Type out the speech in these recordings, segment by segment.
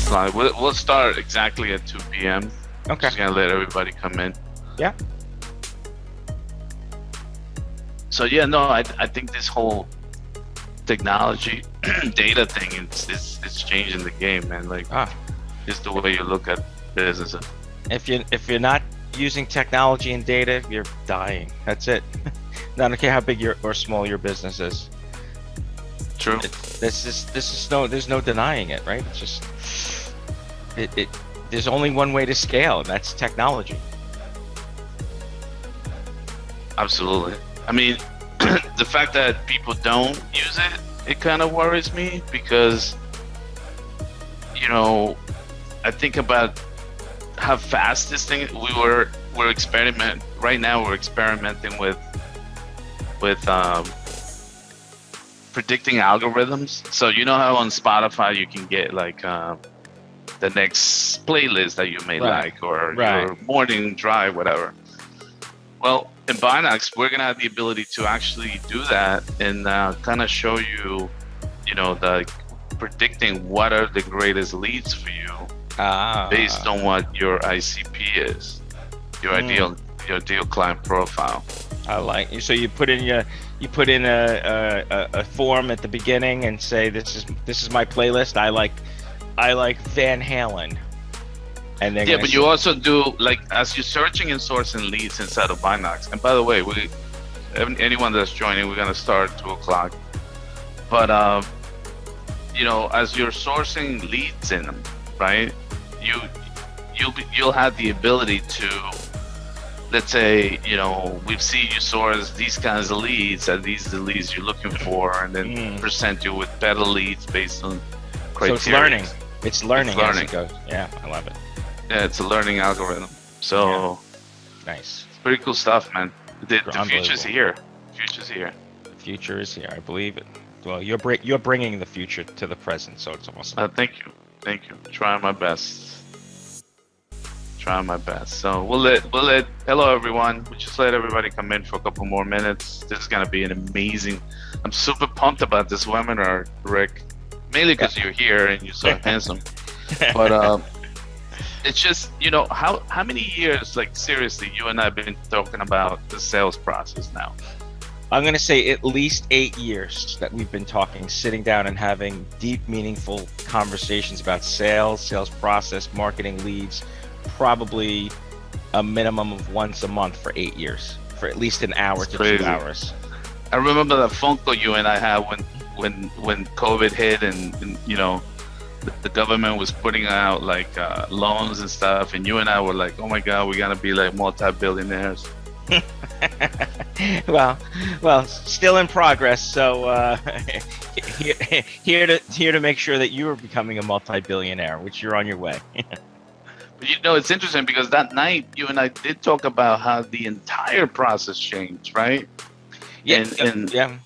slide. We'll start exactly at 2 p.m. Okay. Just gonna let everybody come in. Yeah. So yeah, no, I think this whole technology data thing it's changing the game, man. Like just the way you look at business. If you're not using technology and data, you're dying. That's it. I don't care how big or small your business is. True. There's no denying it, right? It's just there's only one way to scale, and that's technology. Absolutely. I mean, the fact that people don't use it, it kind of worries me because, you know, I think about how fast this thing. We're experimenting right now. We're experimenting with predicting algorithms. So you know how on Spotify you can get like the next playlist that you may like, or your morning drive, whatever. Well, in Binox, we're gonna have the ability to actually do that and kind of show you, you know, the predicting what are the greatest leads for you based on what your ICP is, your ideal client profile. I like you. So you put in a form at the beginning and say this is my playlist. I like Van Halen. And then but you also do, like, as you're searching and sourcing leads inside of Binox. And by the way, anyone that's joining, we're gonna start at 2 o'clock. But you know, as you're sourcing leads in them, right? You'll have the ability to, let's say, you know, we've seen you source these kinds of leads, and these are the leads you're looking for, and then present you with better leads based on criteria. So it's learning. It's learning as it goes. Yeah, I love it. Yeah, it's a learning algorithm. So nice. It's pretty cool stuff, man. The future's here. Future's here. The future is here. I believe it. Well, you're bringing the future to the present, so it's awesome. Thank you. Trying my best. So we'll let hello everyone. We just let everybody come in for a couple more minutes. This is gonna be an amazing. I'm super pumped about this webinar, Rick. Mainly because you're here and you're so handsome. But it's just, you know, how many years, like, seriously, you and I have been talking about the sales process now? I'm going to say at least 8 years that we've been talking, sitting down and having deep, meaningful conversations about sales process, marketing, leads, probably a minimum of once a month for 8 years, for at least an hour to 2 hours. I remember the phone call you and I had when COVID hit and you know, the government was putting out like loans and stuff, and you and I were like, oh my God, we gotta be like multi-billionaires. well, still in progress. So here to make sure that you are becoming a multi-billionaire, which you're on your way. But you know, it's interesting because that night you and I did talk about how the entire process changed, right? Yeah. Yeah.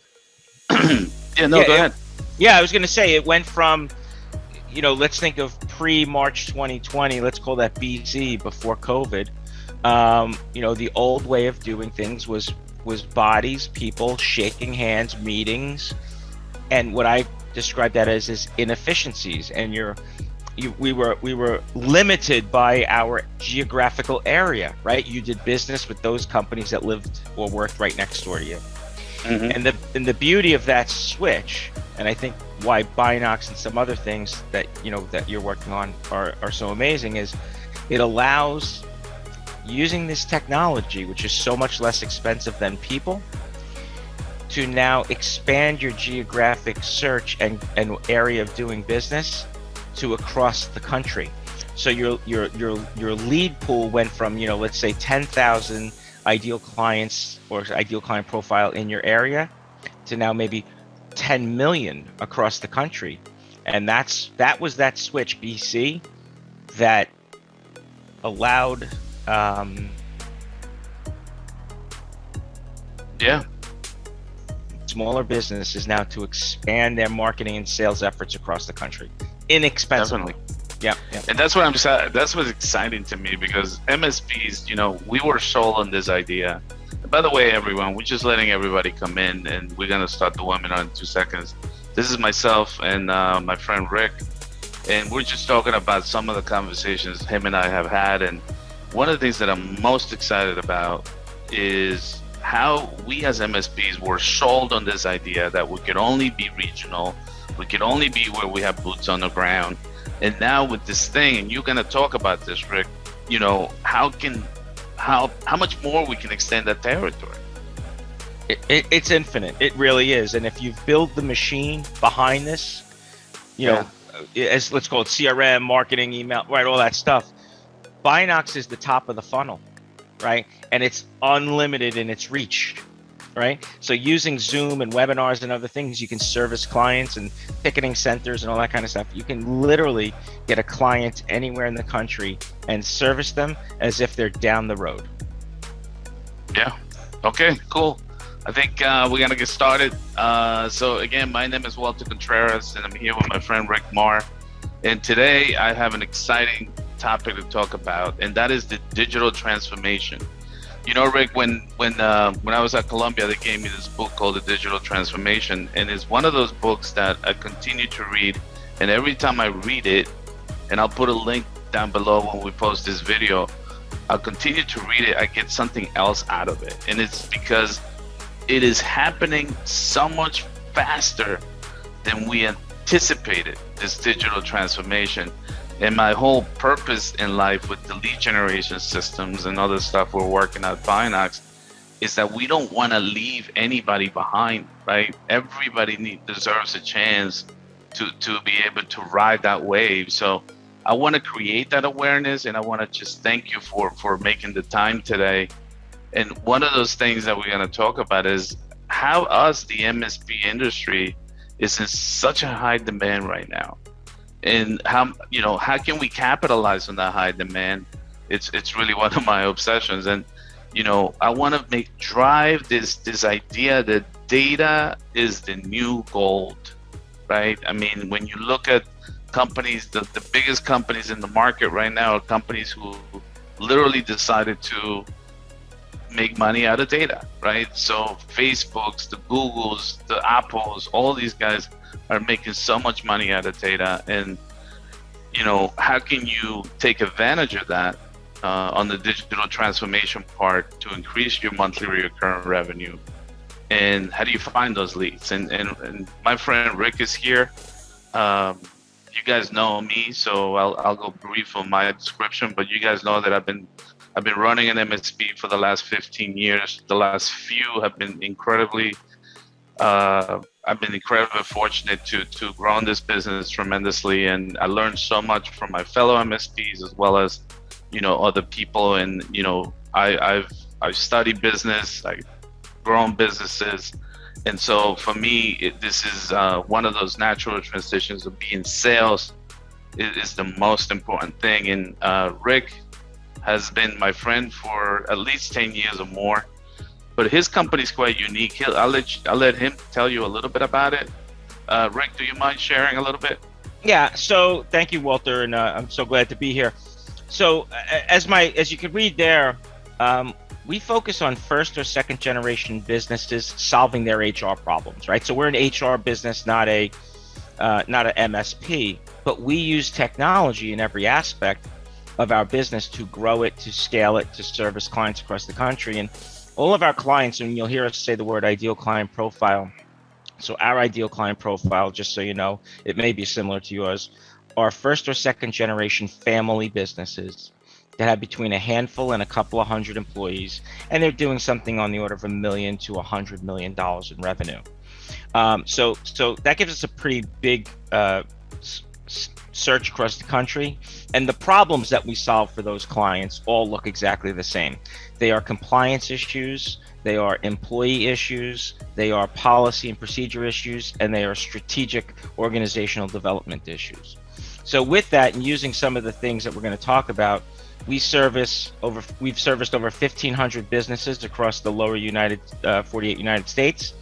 Go ahead. Yeah, I was going to say it went from, you know, let's think of pre-March 2020. Let's call that BC, before COVID. You know, the old way of doing things was bodies, people, shaking hands, meetings, and what I described that as is inefficiencies. And we were limited by our geographical area, right? You did business with those companies that lived or worked right next door to you. Mm-hmm. And the beauty of that switch, and I think why Binox and some other things that, you know, that you're working on are so amazing, is it allows, using this technology, which is so much less expensive than people, to now expand your geographic search and area of doing business to across the country. So your lead pool went from, you know, let's say 10,000 ideal clients or ideal client profile in your area to now maybe 10 million across the country. And that was that switch, BC, that allowed smaller businesses now to expand their marketing and sales efforts across the country inexpensively. Yeah. And that's what's exciting to me, because MSPs, you know, we were sold on this idea. And by the way, everyone, we're just letting everybody come in, and we're gonna start the webinar in 2 seconds. This is myself and my friend Rick. And we're just talking about some of the conversations him and I have had. And one of the things that I'm most excited about is how we as MSPs were sold on this idea that we could only be regional, we could only be where we have boots on the ground. And now with this thing, and you're going to talk about this, Rick, you know, how much more we can extend that territory. It's infinite. It really is. And if you've built the machine behind this, you know, as let's call it CRM, marketing, email, right, all that stuff, Binox is the top of the funnel, right? And it's unlimited in its reach, right? So using Zoom and webinars and other things, you can service clients and ticketing centers and all that kind of stuff. You can literally get a client anywhere in the country and service them as if they're down the road. Yeah. Okay, cool. I think we're going to get started. So again, my name is Walter Contreras, and I'm here with my friend Rick Maher. And today I have an exciting topic to talk about, and that is the digital transformation. You know, Rick, when I was at Columbia, they gave me this book called The Digital Transformation, and it's one of those books that I continue to read. And every time I read it, and I'll put a link down below when we post this video, I'll continue to read it, I get something else out of it. And it's because it is happening so much faster than we anticipated, this digital transformation. And my whole purpose in life with the lead generation systems and other stuff we're working at Binox is that we don't want to leave anybody behind, right? Everybody deserves a chance to be able to ride that wave. So I want to create that awareness, and I want to just thank you for making the time today. And one of those things that we're going to talk about is how us, the MSP industry, is in such a high demand right now. And how can we capitalize on that high demand? It's really one of my obsessions. And I want to drive this idea that data is the new gold, right? I mean, when you look at companies, the biggest companies in the market right now are companies who literally decided to make money out of data, right? So Facebooks, the Googles, the Apples, all these guys are making so much money out of data. And how can you take advantage of that on the digital transformation part to increase your monthly recurring revenue? And how do you find those leads? And my friend Rick is here. You guys know me, so I'll go brief on my description, but you guys know that I've been running an MSP for the last 15 years. The last few have been incredibly fortunate to grow in this business tremendously, and I learned so much from my fellow MSPs as well as other people. And I've studied business, I've grown businesses, and so for me this is one of those natural transitions of being sales is the most important thing. And Rick has been my friend for at least 10 years or more, but his company is quite unique. I'll let him tell you a little bit about it. Rick, do you mind sharing a little bit? Yeah. So thank you, Walter, and I'm so glad to be here. So as you could read there, we focus on first or second generation businesses solving their HR problems, right? So we're an HR business, not an MSP, but we use technology in every aspect of our business to grow it, to scale it, to service clients across the country. And all of our clients, and you'll hear us say the word ideal client profile. So our ideal client profile, just so you know, it may be similar to yours, are first or second generation family businesses that have between a handful and a couple of hundred employees, and they're doing something on the order of $1 million to $100 million in revenue. So that gives us a pretty big search across the country, and the problems that we solve for those clients all look exactly the same. They are compliance issues, they are employee issues, they are policy and procedure issues, and they are strategic organizational development issues. So with that, and using some of the things that we're going to talk about, we've serviced over 1,500 businesses across the lower 48 United States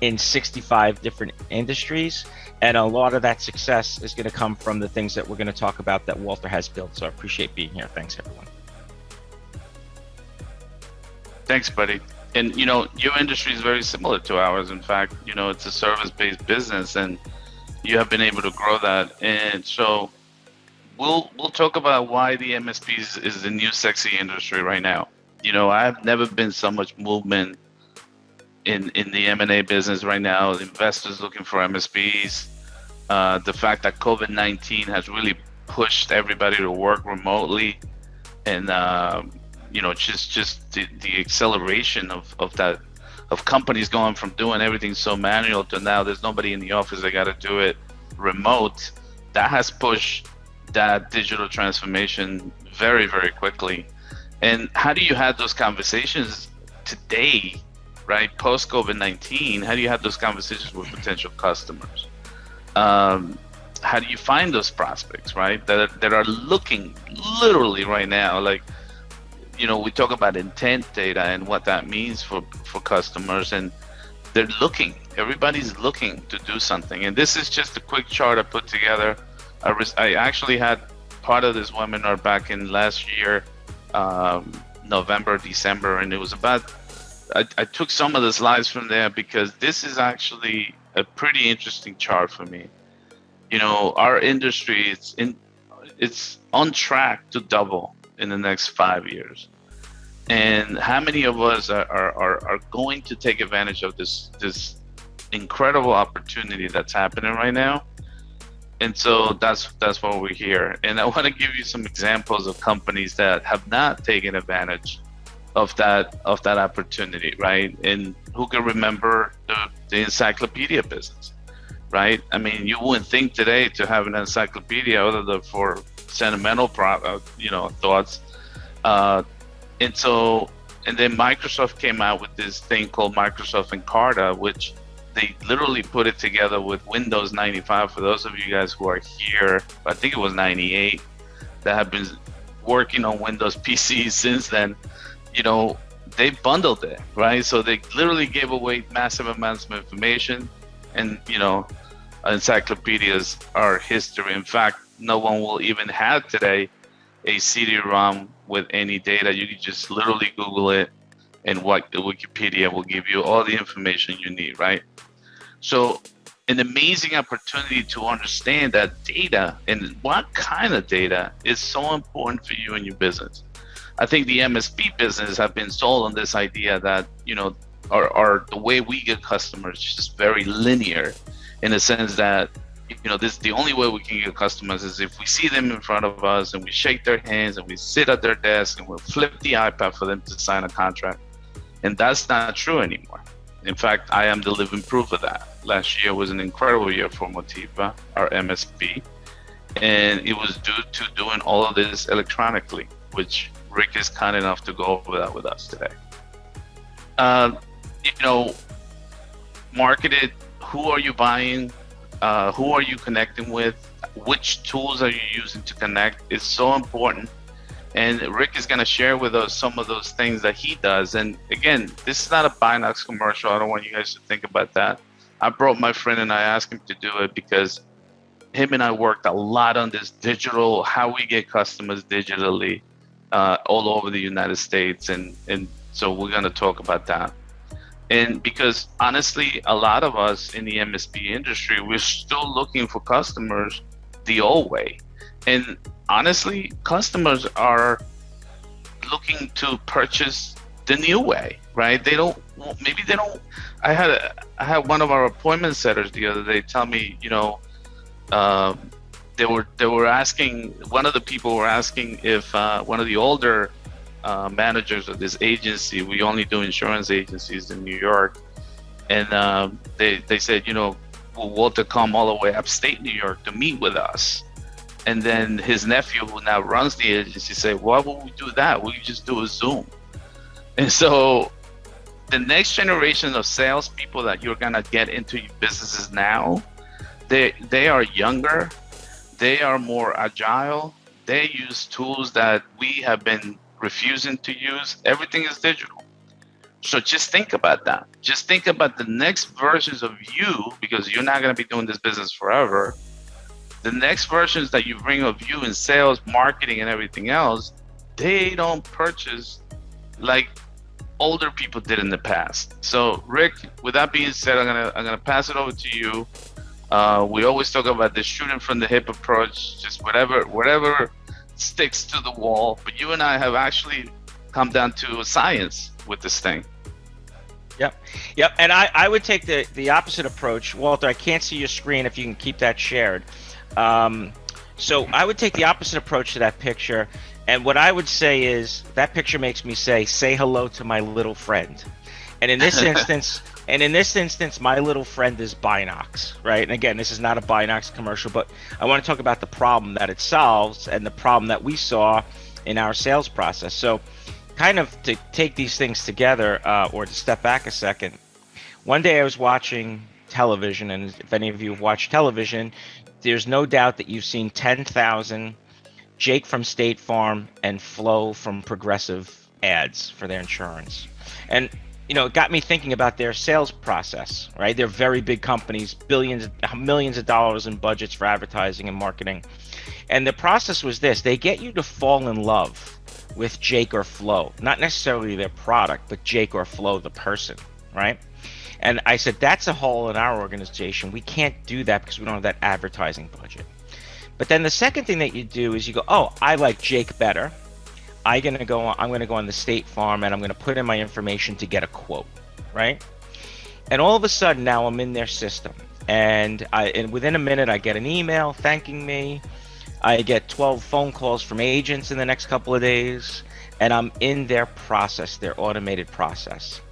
in 65 different industries. And a lot of that success is going to come from the things that we're going to talk about that Walter has built. So I appreciate being here. Thanks, everyone. Thanks, buddy. And your industry is very similar to ours. In fact, it's a service-based business, and you have been able to grow that. And so we'll talk about why the MSPs is the new sexy industry right now. I've never been so much movement in the M&A business right now. The investors looking for MSPs. The fact that COVID-19 has really pushed everybody to work remotely, and just the acceleration of that, of companies going from doing everything so manual to now there's nobody in the office, they got to do it remote. That has pushed that digital transformation very, very quickly. And how do you have those conversations today, right? Post COVID-19, how do you have those conversations with potential customers? How do you find those prospects, right? That are looking literally right now, like, we talk about intent data and what that means for customers, and they're looking. Everybody's looking to do something. And this is just a quick chart I put together. I actually had part of this webinar back in last year, November, December, and it was about, I took some of the slides from there because this is actually a pretty interesting chart for me. Our industry, it's on track to double in the next 5 years. And how many of us are going to take advantage of this incredible opportunity that's happening right now? And so that's why we're here. And I want to give you some examples of companies that have not taken advantage of that opportunity, right? And who can remember the encyclopedia business, right? I mean, you wouldn't think today to have an encyclopedia other than for sentimental thoughts. And then Microsoft came out with this thing called Microsoft Encarta, which they literally put it together with Windows 95. For those of you guys who are here, I think it was 98, that have been working on Windows PCs since then, they bundled it, right? So they literally gave away massive amounts of information, and encyclopedias are history. In fact, no one will even have today a CD-ROM with any data. You can just literally Google it, and Wikipedia will give you all the information you need, right? So an amazing opportunity to understand that data and what kind of data is so important for you and your business. I think the MSP business have been sold on this idea that, our the way we get customers is just very linear, in the sense that, the only way we can get customers is if we see them in front of us and we shake their hands and we sit at their desk and we'll flip the iPad for them to sign a contract. And that's not true anymore. In fact, I am the living proof of that. Last year was an incredible year for Motiva, our MSP, and it was due to doing all of this electronically, which Rick is kind enough to go over that with us today. Marketed, who are you buying? Who are you connecting with? Which tools are you using to connect? It's so important. And Rick is going to share with us some of those things that he does. And again, this is not a Binox commercial. I don't want you guys to think about that. I brought my friend and I asked him to do it because him and I worked a lot on this digital, how we get customers digitally all over the United States. And so we're going to talk about that. And because honestly, a lot of us in the MSP industry, we're still looking for customers the old way. And honestly, customers are looking to purchase the new way, right? I had one of our appointment setters the other day tell me, they were asking, one of the people were asking if one of the older managers of this agency, we only do insurance agencies in New York, and they said, will Walter come all the way upstate New York to meet with us? And then his nephew, who now runs the agency, said, why would we do that? We could just do a Zoom. And so the next generation of salespeople that you're gonna get into your businesses now, they are younger, they are more agile, they use tools that we have been refusing to use. Everything is digital. So just think about that. Just think about the next versions of you, because you're not gonna be doing this business forever. The next versions that you bring of you in sales, marketing, and everything else, they don't purchase like older people did in the past. So Rick, with that being said, I'm gonna pass it over to you. We always talk about the shooting from the hip approach, just whatever sticks to the wall. But you and I have actually come down to science with this thing. Yep. And I would take the opposite approach. Walter, I can't see your screen if you can keep that shared. So I would take the opposite approach to that picture. And what I would say is that picture makes me say hello to my little friend. And in this instance, my little friend is Binox, right? And again, this is not a Binox commercial, but I want to talk about the problem that it solves and the problem that we saw in our sales process. So kind of to take these things together, or to step back a second, one day I was watching television, and if any of you have watched television, there's no doubt that you've seen 10,000 Jake from State Farm and Flo from Progressive ads for their insurance. And it got me thinking about their sales process, right? They're very big companies, millions of dollars in budgets for advertising and marketing. And the process was this: they get you to fall in love with Jake or Flo, not necessarily their product, but Jake or Flo, the person, right? And I said, that's a hole in our organization. We can't do that because we don't have that advertising budget. But then the second thing that you do is you go, oh, I like Jake better. I'm gonna go on the State Farm, and I'm gonna put in my information to get a quote, right? And all of a sudden now I'm in their system, and within a minute I get an email thanking me. I get 12 phone calls from agents in the next couple of days, and I'm in their process, their automated process.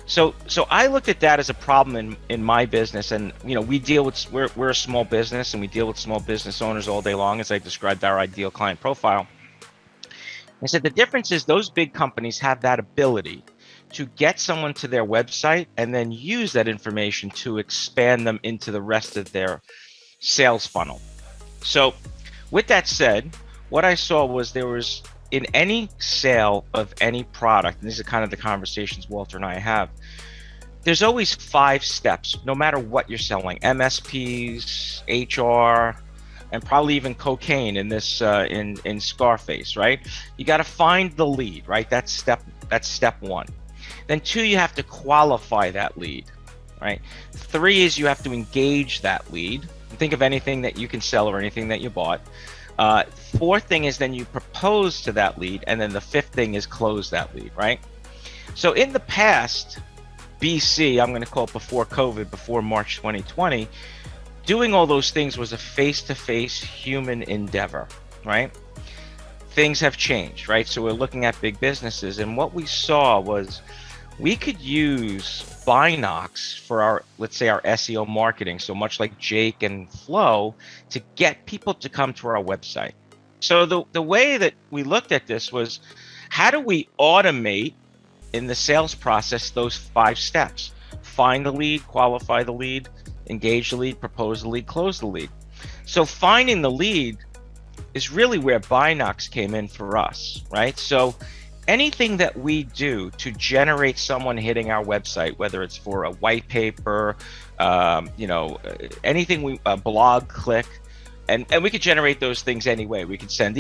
So I looked at that as a problem in my business, and we're a small business, and we deal with small business owners all day long, as I described our ideal client profile. I said the difference is those big companies have that ability to get someone to their website and then use that information to expand them into the rest of their sales funnel. So with that said, what I saw was there was, in any sale of any product, and these are kind of the conversations Walter and I have, there's always 5 steps, no matter what you're selling: MSPs, HR, and probably even cocaine in this in Scarface, right? You got to find the lead, right? That's step 1. Then 2, you have to qualify that lead, right? 3 is you have to engage that lead. Think of anything that you can sell or anything that you bought. 4th thing is then you propose to that lead, and then the 5th thing is close that lead, right? So in the past, BC, I'm going to call it before COVID, before March 2020, doing all those things was a face-to-face human endeavor, right? Things have changed, right? So we're looking at big businesses, and what we saw was we could use Binox for our, let's say, our SEO marketing, so much like Jake and Flo, to get people to come to our website. So the way that we looked at this was, how do we automate in the sales process those 5 steps? Find the lead, qualify the lead, engage the lead, propose the lead, close the lead. So finding the lead is really where Binox came in for us, right? So anything that we do to generate someone hitting our website, whether it's for a white paper, anything, a blog click, and we could generate those things anyway. We could send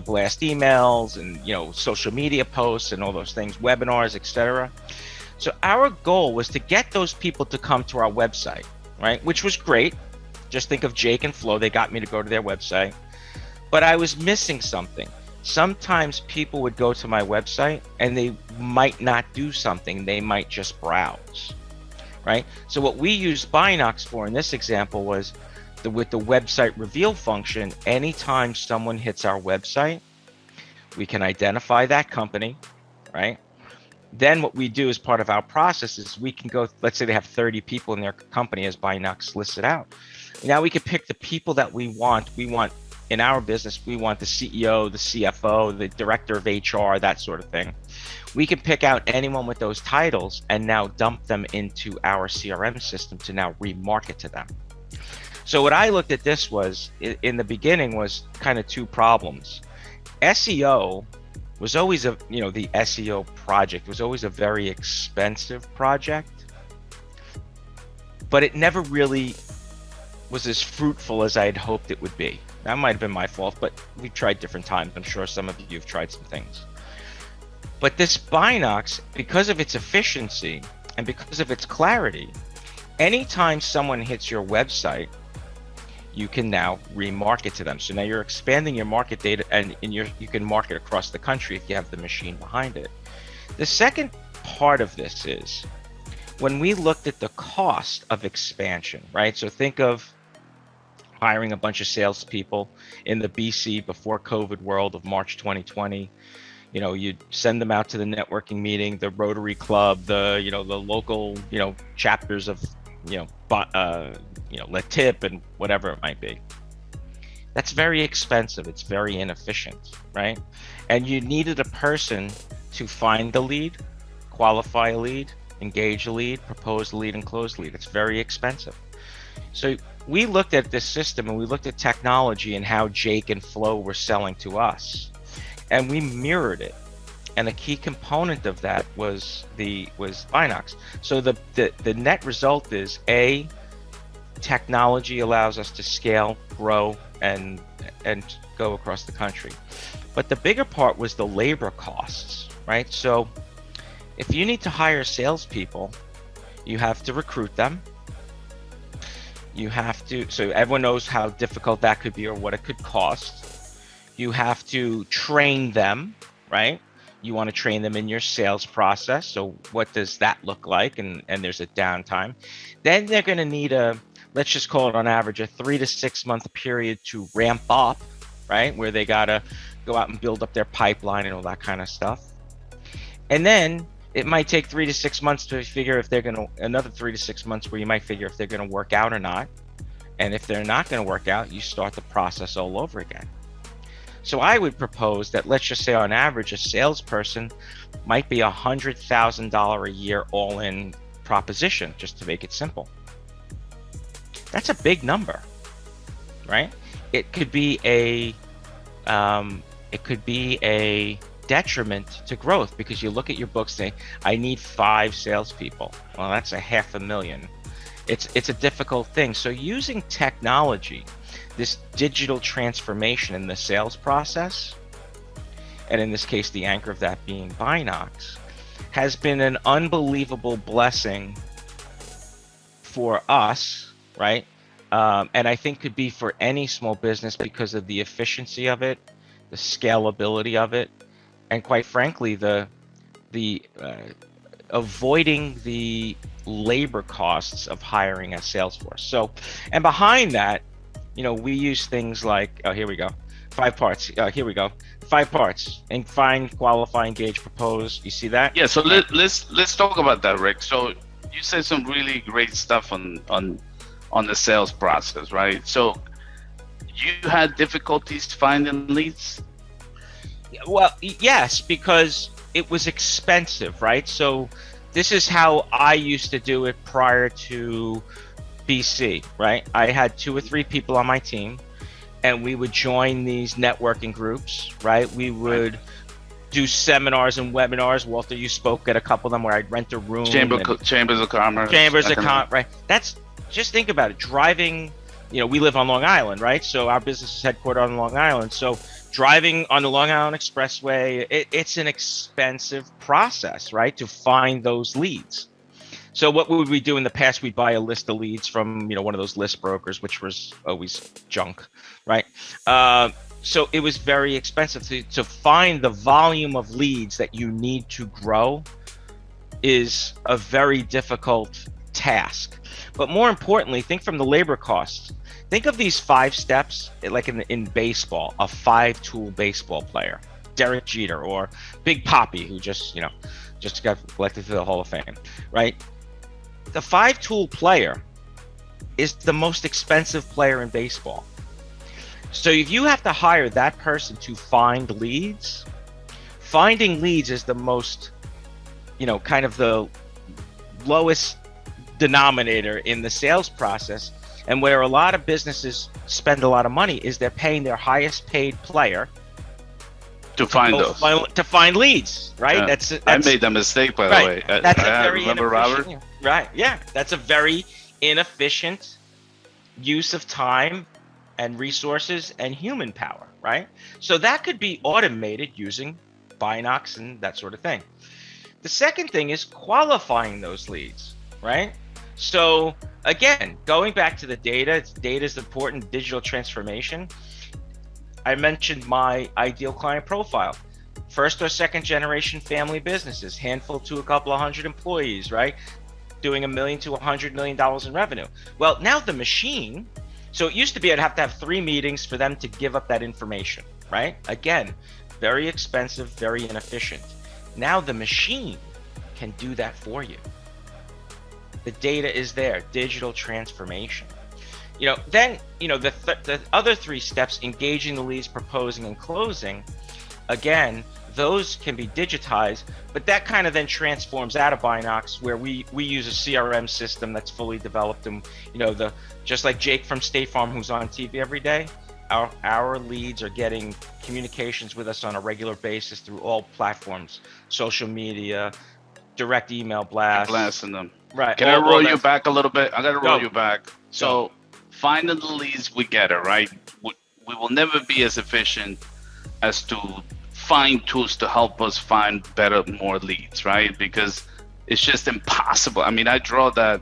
blast emails and social media posts and all those things, webinars, etc. So our goal was to get those people to come to our website, right? Which was great. Just think of Jake and Flo. They got me to go to their website, but I was missing something. Sometimes people would go to my website and they might not do something. They might just browse, right? So what we used Binox for in this example was with the website reveal function. Anytime someone hits our website, we can identify that company, right? Then what we do as part of our process is we can go, let's say they have 30 people in their company as Binox listed out. Now we can pick the people that we want. In our business, we want the CEO, the CFO, the director of HR, that sort of thing. We can pick out anyone with those titles and now dump them into our CRM system to now remarket to them. So what I looked at this was, in the beginning, was kind of 2 problems. SEO was always the SEO project was always a very expensive project, but it never really was as fruitful as I had hoped it would be. That might have been my fault, but we've tried different times. I'm sure some of you have tried some things. But this Binox, because of its efficiency and because of its clarity, anytime someone hits your website, you can now remarket to them. So now you're expanding your market data, and you can market across the country if you have the machine behind it. The second part of this is when we looked at the cost of expansion, right? So think of hiring a bunch of salespeople in the BC before COVID world of March 2020. You'd send them out to the networking meeting, the Rotary Club, the local chapters of Let Tip and whatever it might be. That's very expensive. It's very inefficient, right? And you needed a person to find the lead, qualify a lead, engage a lead, propose a lead, and close a lead. It's very expensive. So we looked at this system and we looked at technology and how Jake and Flo were selling to us, and we mirrored it. And a key component of that was Binox. So the net result is technology allows us to scale, grow, and go across the country. But the bigger part was the labor costs, right? So if you need to hire salespeople, you have to recruit them. So everyone knows how difficult that could be or what it could cost. You have to train them, right? You want to train them in your sales process. So what does that look like? And there's a downtime. Then they're going to need let's just call it on average, a 3 to 6 month period to ramp up, right? Where they got to go out and build up their pipeline and all that kind of stuff. And then it might take 3 to 6 months to figure if they're going to, another 3 to 6 months where you might figure if they're going to work out or not. And if they're not going to work out, you start the process all over again. So I would propose that, let's just say on average, a salesperson might be $100,000 a year all-in proposition, just to make it simple. That's a big number, right? It could be a detriment to growth, because you look at your books saying, I need 5 salespeople. Well, that's $500,000. It's a difficult thing. So using technology, this digital transformation in the sales process, and in this case, the anchor of that being Binox, has been an unbelievable blessing for us, right? And I think could be for any small business because of the efficiency of it, the scalability of it, and quite frankly, the avoiding the labor costs of hiring a sales force. So, and behind that, we use things like, oh, here we go, 5 parts. Here we go, 5 parts: and find, qualify, engage, propose. You see that? Yeah. So let's talk about that, Rick. So you said some really great stuff on the sales process, right? So you had difficulties finding leads? Well, yes, because it was expensive, right? So this is how I used to do it prior to BC, right? I had 2 or 3 people on my team, and we would join these networking groups, right? We would do seminars and webinars. Walter, you spoke at a couple of them where I'd rent a room. Chambers of Commerce. Right? That's, just think about it. Driving, we live on Long Island, right? So our business is headquartered on Long Island. So driving on the Long Island Expressway, it's an expensive process, right? To find those leads. So what would we do in the past? We'd buy a list of leads from, one of those list brokers, which was always junk, right? So it was very expensive to find the volume of leads that you need to grow is a very difficult task. But more importantly, think from the labor costs. Think of these 5 steps, like in baseball, a 5-tool baseball player, Derek Jeter or Big Papi, who just got elected to the Hall of Fame, right? The 5-tool player is the most expensive player in baseball. So if you have to hire that person to find leads, finding leads is the most, kind of the lowest denominator in the sales process. And where a lot of businesses spend a lot of money is they're paying their highest paid player to find leads, right? Yeah. That's I made that mistake, by the way. That's a very remember Robert? Right. Yeah. That's a very inefficient use of time and resources and human power, right? So that could be automated using Binox and that sort of thing. The second thing is qualifying those leads, right? So again, going back to the data is important. Digital transformation. I mentioned my ideal client profile. First or second generation family businesses, handful to a couple of hundred employees, right? Doing $1 million to $100 million in revenue. Well, now the machine, so it used to be I'd have to have 3 meetings for them to give up that information, right? Again, very expensive, very inefficient. Now the machine can do that for you. The data is there, digital transformation. Then, the other 3 steps, engaging the leads, proposing, and closing, again, those can be digitized, but that kind of then transforms out of Binox, where we use a CRM system that's fully developed, and just like Jake from State Farm, who's on TV every day, our leads are getting communications with us on a regular basis through all platforms, social media, direct email blasts. Blasting them. Right. Can I roll you back a little bit? I got to roll you back. So finding the leads, we get it, right? We will never be as efficient as to find tools to help us find better, more leads, right? Because it's just impossible. I mean, I draw that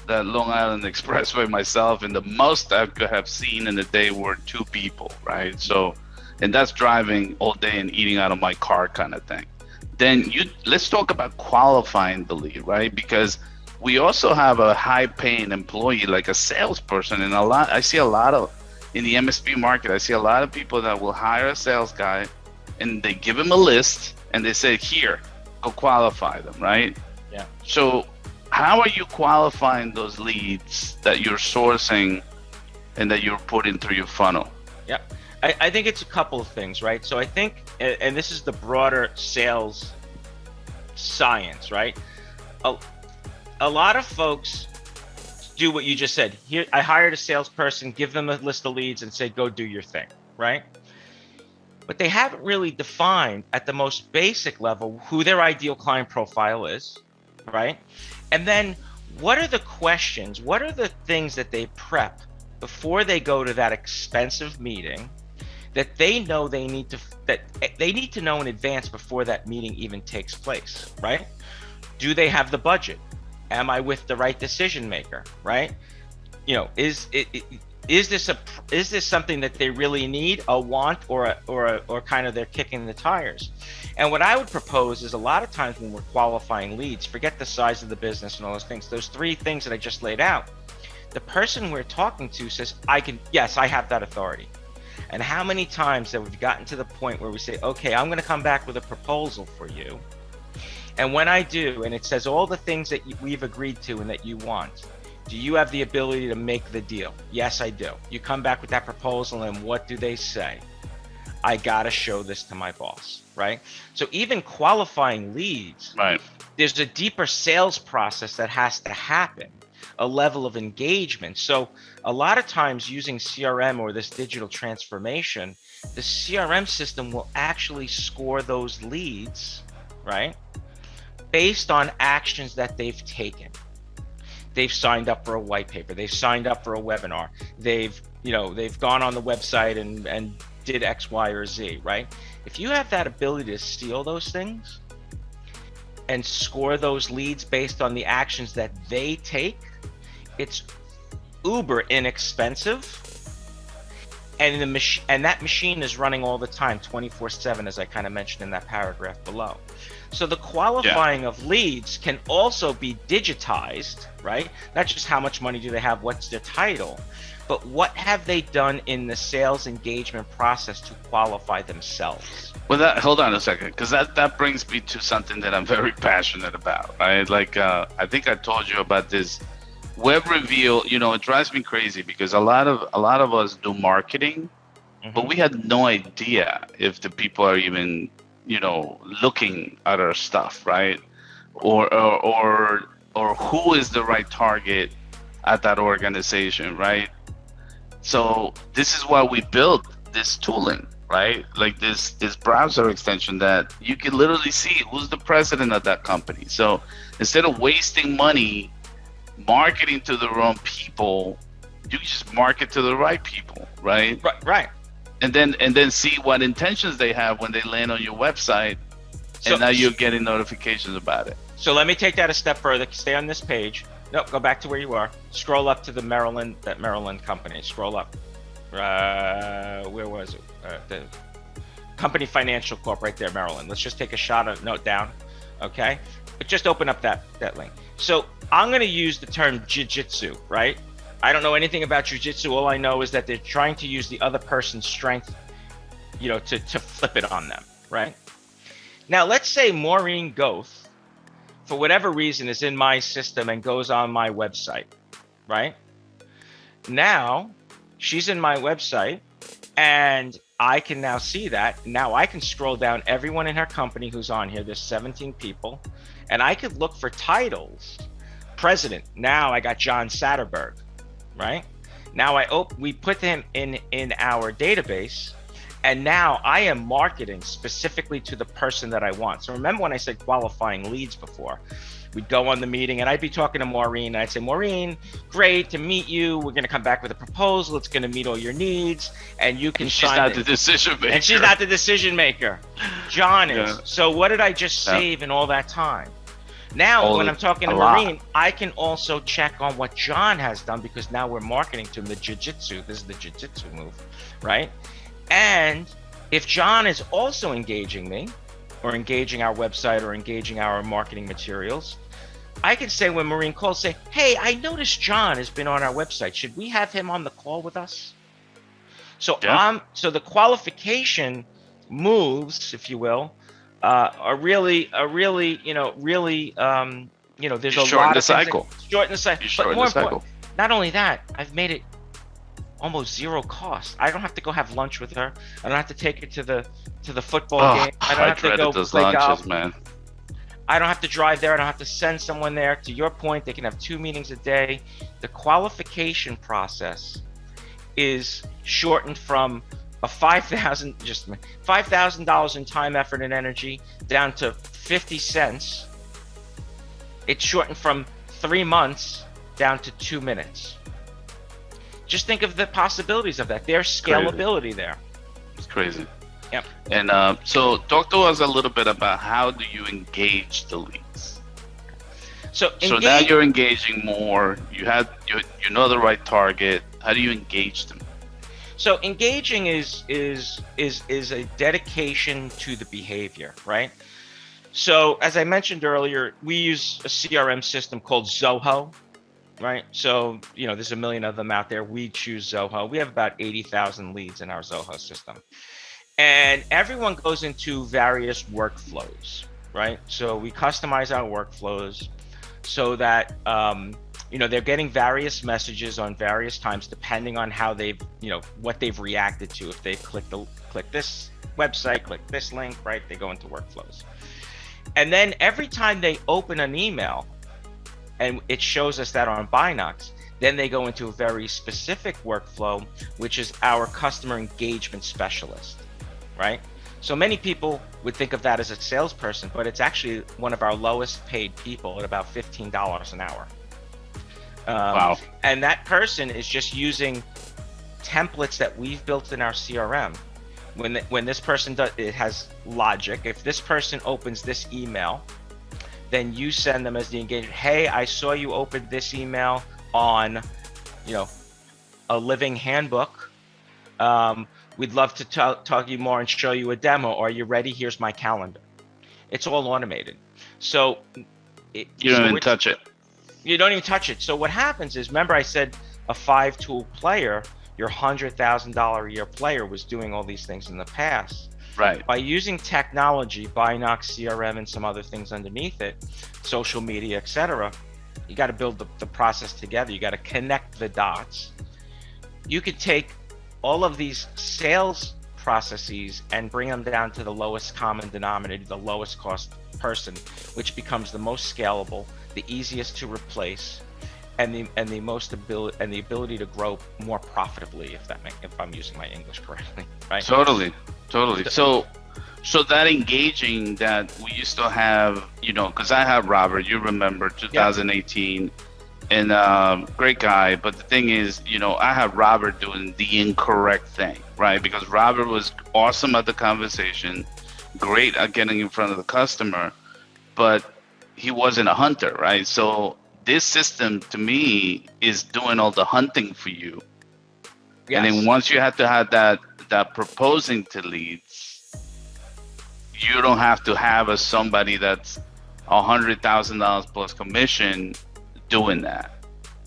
Long Island Expressway myself, and the most I could have seen in a day were 2 people, right? So, and that's driving all day and eating out of my car kind of thing. Then let's talk about qualifying the lead, right? Because we also have a high-paying employee, like a salesperson, and I see a lot of in the MSP market. I see a lot of people that will hire a sales guy, and they give him a list, and they say, "Here, go qualify them," right? Yeah. So, how are you qualifying those leads that you're sourcing and that you're putting through your funnel? Yeah. I think it's a couple of things, right? So I think, and this is the broader sales science, right? A lot of folks do what you just said. Here, I hired a salesperson, give them a list of leads and say, go do your thing, right? But they haven't really defined at the most basic level who their ideal client profile is, right? And then what are the questions, what are the things that they prep before they go to that expensive meeting that they know they need to know in advance before that meeting even takes place, right? Do they have the budget? Am I with the right decision maker, right? Is this something that they really need, a want, or kind of they're kicking the tires? And what I would propose is, a lot of times when we're qualifying leads, forget the size of the business and all those things, those 3 things that I just laid out, the person we're talking to says, yes, I have that authority. And how many times have we gotten to the point where we say, okay, I'm going to come back with a proposal for you. And when I do, and it says all the things that we've agreed to and that you want, do you have the ability to make the deal? Yes, I do. You come back with that proposal, and what do they say? I got to show this to my boss, right? So even qualifying leads, right, there's a deeper sales process that has to happen, a level of engagement. So a lot of times using CRM or this digital transformation, the CRM system will actually score those leads, right, based on actions that they've taken. They've signed up for a white paper, they've signed up for a webinar, they've gone on the website and did X, Y, or Z, right? If you have that ability to steal those things and score those leads based on the actions that they take, it's uber inexpensive, and that machine is running all the time, 24/7, as I kind of mentioned in that paragraph below. So the qualifying of leads can also be digitized, right? Not just how much money do they have, what's their title, but what have they done in the sales engagement process to qualify themselves? Well, hold on a second, because that brings me to something that I'm very passionate about, right? Like, I think I told you about this web reveal. It drives me crazy because a lot of us do marketing, but we had no idea if the people are even looking at our stuff, right? Or who is the right target at that organization, right? So this is why we built this tooling, right? Like this browser extension that you can literally see who's the president of that company. So instead of wasting money marketing to the wrong people, you just market to the right people, right? Right. And then see what intentions they have when they land on your website, and now you're getting notifications about it. So let me take that a step further. Stay on this page. Nope, go back to where you are. Scroll up to that Maryland company. Scroll up. Where was it? The Company Financial Corp right there, Maryland. Let's just take a shot of note down, okay? But just open up that link. So I'm going to use the term jiu-jitsu, right? I don't know anything about jiu-jitsu. All I know is that they're trying to use the other person's strength, to flip it on them, right? Now, let's say Maureen Goth, for whatever reason, is in my system and goes on my website, right? Now, she's in my website, and I can now see that. Now I can scroll down everyone in her company who's on here. There's 17 people, and I could look for titles. President. Now I got John Satterberg, right? Now we put him in our database, and now I am marketing specifically to the person that I want. So remember when I said qualifying leads before? We'd go on the meeting and I'd be talking to Maureen. And I'd say, Maureen, great to meet you. We're going to come back with a proposal. It's going to meet all your needs. And you can She's not the decision maker. And she's not the decision maker. John is. Yeah. So what did I just save in all that time? Now, when I'm talking to Maureen, I can also check on what John has done, because now we're marketing to him the jiu-jitsu. This is the jiu-jitsu move, right? And if John is also engaging me, or engaging our website, or engaging our marketing materials, I can say when Maureen calls, say, hey, I noticed John has been on our website. Should we have him on the call with us? So so the qualification moves, if you will, are really, there's a lot of cycle. Shorten the cycle. But more important, not only that, I've made it almost zero cost. I don't have to go have lunch with her. I don't have to take her to the football game. I don't have to go those play lunches, golf. Man. I don't have to drive there. I don't have to send someone there. To your point, they can have 2 meetings a day. The qualification process is shortened from a $5,000 in time, effort, and energy down to 50 cents. It's shortened from 3 months down to 2 minutes. Just think of the possibilities of that. There's scalability there. It's crazy. Yep. And so talk to us a little bit about how do you engage the leads? So now you're engaging more. You know the right target. How do you engage them? So engaging is a dedication to the behavior, right? So as I mentioned earlier, we use a CRM system called Zoho, right? So there's a million of them out there. We choose Zoho. We have about 80,000 leads in our Zoho system. And everyone goes into various workflows, right? So we customize our workflows so that they're getting various messages on various times depending on how they've, what they've reacted to. If they've click this website, click this link, right? They go into workflows. And then every time they open an email, and it shows us that on Binox, then they go into a very specific workflow, which is our customer engagement specialist. Right? So many people would think of that as a salesperson, but it's actually one of our lowest paid people at about $15 an hour. Wow. And that person is just using templates that we've built in our CRM. When this person does, it has logic. If this person opens this email, then you send them as the engagement. Hey, I saw you open this email on, a living handbook. We'd love to talk to you more and show you a demo. Are you ready? Here's my calendar. It's all automated. So you don't even touch it. You don't even touch it. So what happens is, remember I said a 5-tool player, your $100,000 a year player was doing all these things in the past. Right. By using technology, Binox, CRM, and some other things underneath it, social media, etc., you got to build the process together. You got to connect the dots. You could take all of these sales processes and bring them down to the lowest common denominator, the lowest cost person, which becomes the most scalable, the easiest to replace, and the most ability to grow more profitably, if I'm using my English correctly, right? Totally. So that engaging that we used to have, because I have Robert, you remember 2018. And great guy, but the thing is, I had Robert doing the incorrect thing, right? Because Robert was awesome at the conversation, great at getting in front of the customer, but he wasn't a hunter, right? So this system to me is doing all the hunting for you. Yes. And then once you have to have that proposing to leads, you don't have to have somebody that's $100,000 plus commission doing that.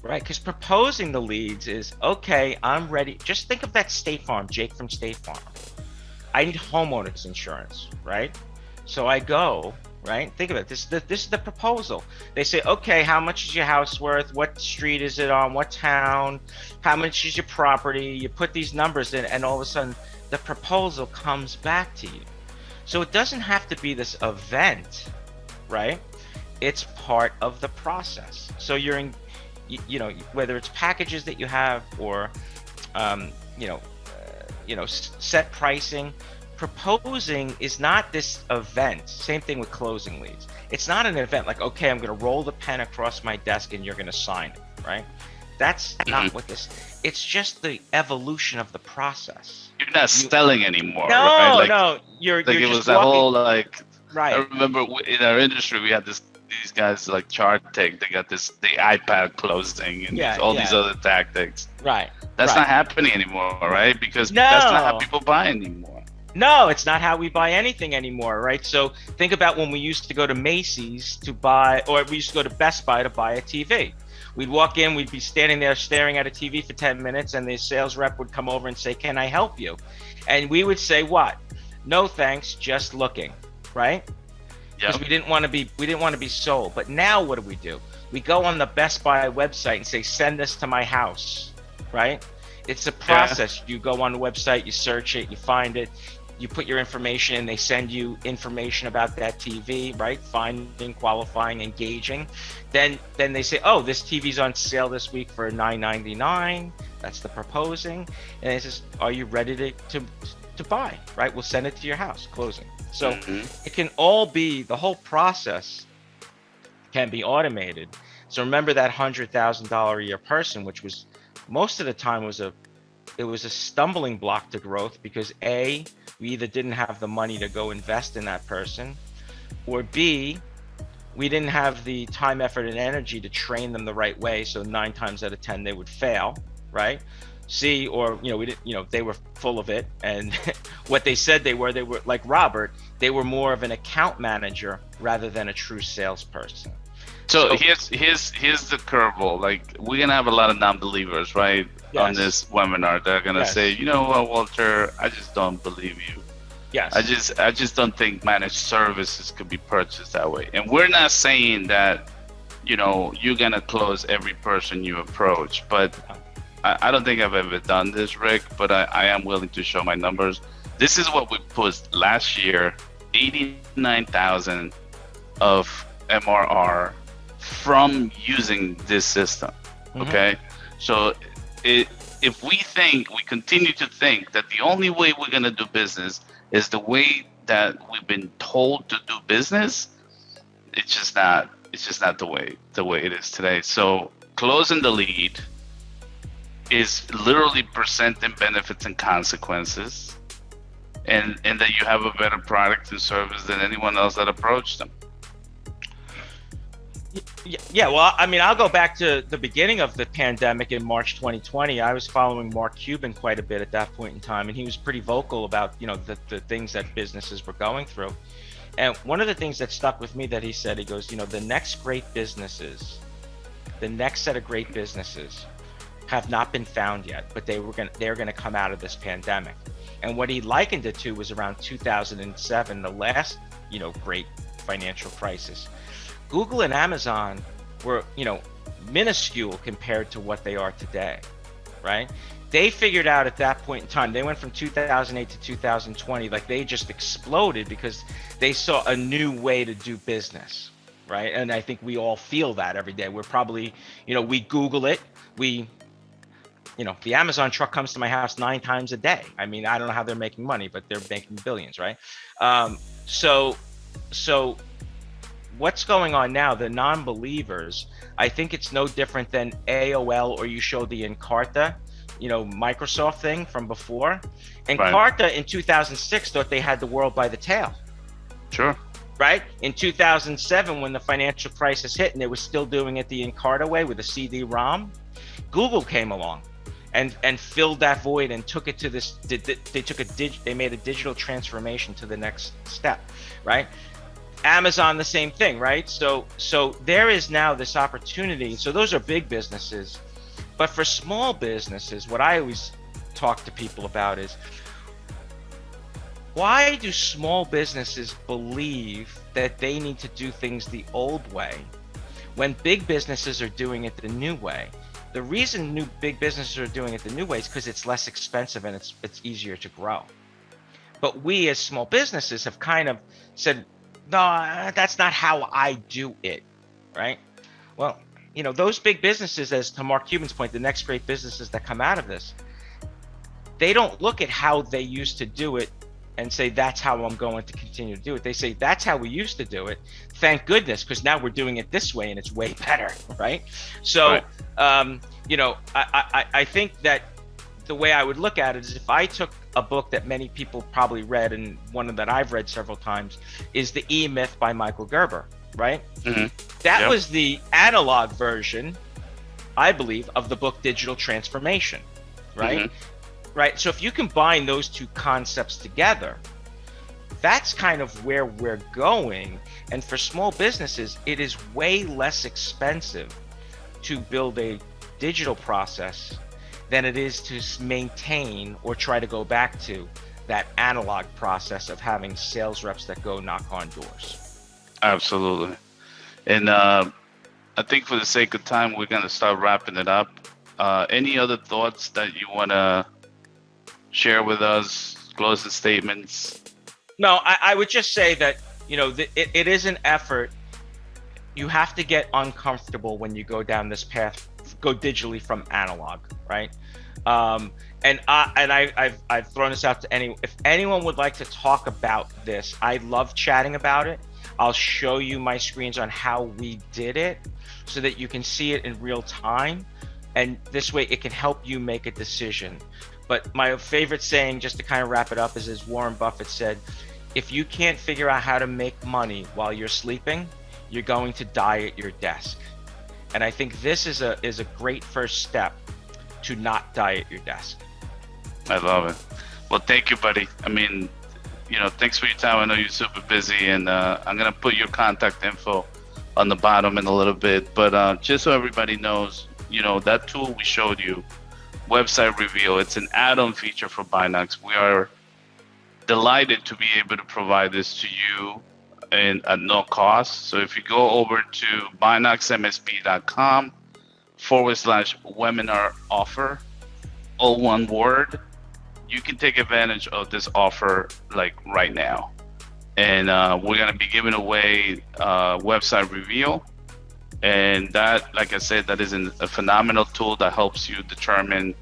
Right, because proposing the leads is, okay, I'm ready. Just think of that State Farm, Jake from State Farm. I need homeowners insurance, right? So I go, right? Think of it. This is the proposal. They say, okay, how much is your house worth? What street is it on? What town? How much is your property? You put these numbers in, and all of a sudden, the proposal comes back to you. So it doesn't have to be this event, right? It's part of the process. So you're in, you know, whether it's packages that you have or, set pricing. Proposing is not this event. Same thing with closing leads. It's not an event like, okay, I'm going to roll the pen across my desk and you're going to sign it, right? That's not what this. It's just the evolution of the process. You're not selling anymore, no, right? Like, no, you're like you're it just was that walking, whole like. right. I remember in our industry we had these guys like Chart Take. They got the iPad closing and all these other tactics. Right. That's right. not happening anymore, right? Because that's not how people buy anymore. No, it's not how we buy anything anymore, right? So think about when we used to go to Macy's to buy, or we used to go to Best Buy to buy a TV. We'd walk in, we'd be standing there staring at a TV for 10 minutes, and the sales rep would come over and say, "Can I help you?" And we would say, "What? No, thanks, just looking," right? Because we didn't want to be sold. But now what do? We go on the Best Buy website and say, "Send this to my house," right? It's a process. You go on the website, you search it, you find it. You put your information in, they send you information about that TV, right? Finding, qualifying, engaging. Then they say, oh, this TV's on sale this week for $9.99. That's the proposing. And it says, are you ready to buy, right? We'll send it to your house, closing. So it can all be, the whole process can be automated. So remember that $100,000 a year person, which was most of the time it was a stumbling block to growth because A, we either didn't have the money to go invest in that person, or B, we didn't have the time, effort, and energy to train them the right way. So 9 times out of 10 they would fail, right? C, or we didn't, they were full of it, and what they said they were like Robert. They were more of an account manager rather than a true salesperson. So here's the curveball. Like, we're gonna have a lot of non-believers, right? Yes. On this webinar, they're gonna say, you know what, Walter, I just don't believe you. Yes. I just don't think managed services could be purchased that way. And we're not saying that, you're gonna close every person you approach. But I don't think I've ever done this, Rick. But I am willing to show my numbers. This is what we put last year: 89,000 of MRR from using this system. Okay, so if we continue to think that the only way we're going to do business is the way that we've been told to do business, it's just not the way it is today. So closing the lead is literally presenting benefits and consequences, and that you have a better product and service than anyone else that approached them. Yeah, well, I mean, I'll go back to the beginning of the pandemic in March 2020. I was following Mark Cuban quite a bit at that point in time, and he was pretty vocal about, the things that businesses were going through. And one of the things that stuck with me that he said, he goes, the next set of great businesses have not been found yet, but they're going to come out of this pandemic. And what he likened it to was around 2007, the last, great financial crisis. Google and Amazon were, minuscule compared to what they are today, right? They figured out at that point in time, they went from 2008 to 2020, like they just exploded because they saw a new way to do business, right? And I think we all feel that every day. We're probably, we Google it, the Amazon truck comes to my house 9 times a day. I mean, I don't know how they're making money, but they're making billions, right? So what's going on now, the non-believers, I think it's no different than AOL, or you show the Encarta, Microsoft thing from before. Encarta in 2006 thought they had the world by the tail. Sure. right? In 2007, when the financial crisis hit and they were still doing it the Encarta way with a CD-ROM, Google came along and filled that void and took it to this. They made a digital transformation to the next step, right? Amazon, the same thing, right? So there is now this opportunity. So those are big businesses, but for small businesses, what I always talk to people about is, why do small businesses believe that they need to do things the old way when big businesses are doing it the new way? The reason big businesses are doing it the new way is because it's less expensive and it's easier to grow. But we as small businesses have kind of said, no, that's not how I do it, right? Well, you know, those big businesses, as to Mark Cuban's point, the next great businesses that come out of this, they don't look at how they used to do it and say, that's how I'm going to continue to do it. They say, that's how we used to do it. Thank goodness, because now we're doing it this way and it's way better, right? So, right. You know, I think that the way I would look at it is, if I took a book that many people probably read, and one that I've read several times, is The E-Myth by Michael Gerber, right? Mm-hmm. That was the analog version, I believe, of the book Digital Transformation, right? Mm-hmm. Right. So if you combine those two concepts together, that's kind of where we're going. And for small businesses, it is way less expensive to build a digital process than it is to maintain or try to go back to that analog process of having sales reps that go knock on doors. Absolutely. And I think for the sake of time, we're going to start wrapping it up. Any other thoughts that you want to share with us, closing statements? No, I would just say that, you know, it is an effort. You have to get uncomfortable when you go down this path, go digitally from analog, right? And I've thrown this out to anyone. If anyone would like to talk about this, I love chatting about it. I'll show you my screens on how we did it so that you can see it in real time. And this way it can help you make a decision. But my favorite saying, just to kind of wrap it up, is, as Warren Buffett said, if you can't figure out how to make money while you're sleeping, you're going to die at your desk. And I think this is a great first step to not die at your desk. I love it. Well, thank you, buddy. I mean, you know, thanks for your time. I know you're super busy, and I'm going to put your contact info on the bottom in a little bit. But just so everybody knows, you know, that tool we showed you, Website Reveal, it's an add-on feature for Binox. We are delighted to be able to provide this to you at no cost. So if you go over to binoxmsp.com/webinar offer, all one word, you can take advantage of this offer like right now. And we're going to be giving away Website Reveal. And that, like I said, that is a phenomenal tool that helps you determine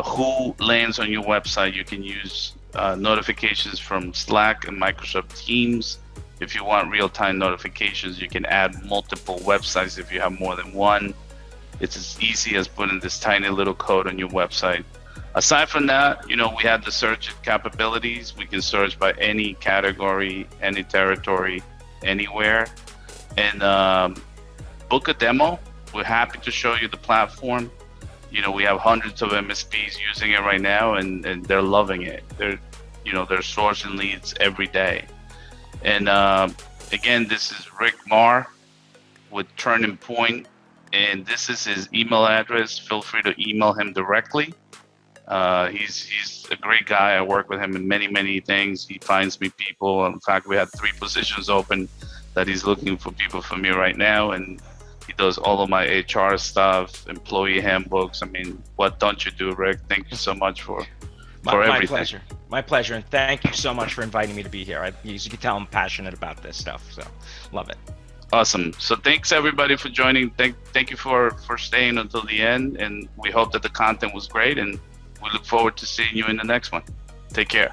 who lands on your website. You can use notifications from Slack and Microsoft Teams. If you want real-time notifications, you can add multiple websites if you have more than one. It's as easy as putting this tiny little code on your website. Aside from that, you know, we have the search capabilities. We can search by any category, any territory, anywhere. And book a demo. We're happy to show you the platform. You know, we have hundreds of MSPs using it right now, and they're loving it. They're sourcing leads every day. And again, this is Rick Maher with Turning Point, and this is his email address. Feel free to email him directly. He's a great guy. I work with him in many things. He finds me people. In fact, we had 3 positions open that he's looking for people for me right now, and he does all of my HR stuff, employee handbooks. I mean, what don't you do, Rick? Thank you so much for everything. My pleasure. My pleasure, and thank you so much for inviting me to be here. As you can tell, I'm passionate about this stuff, so love it. Awesome. So thanks everybody for joining. Thank you for staying until the end, and we hope that the content was great, and we look forward to seeing you in the next one. Take care.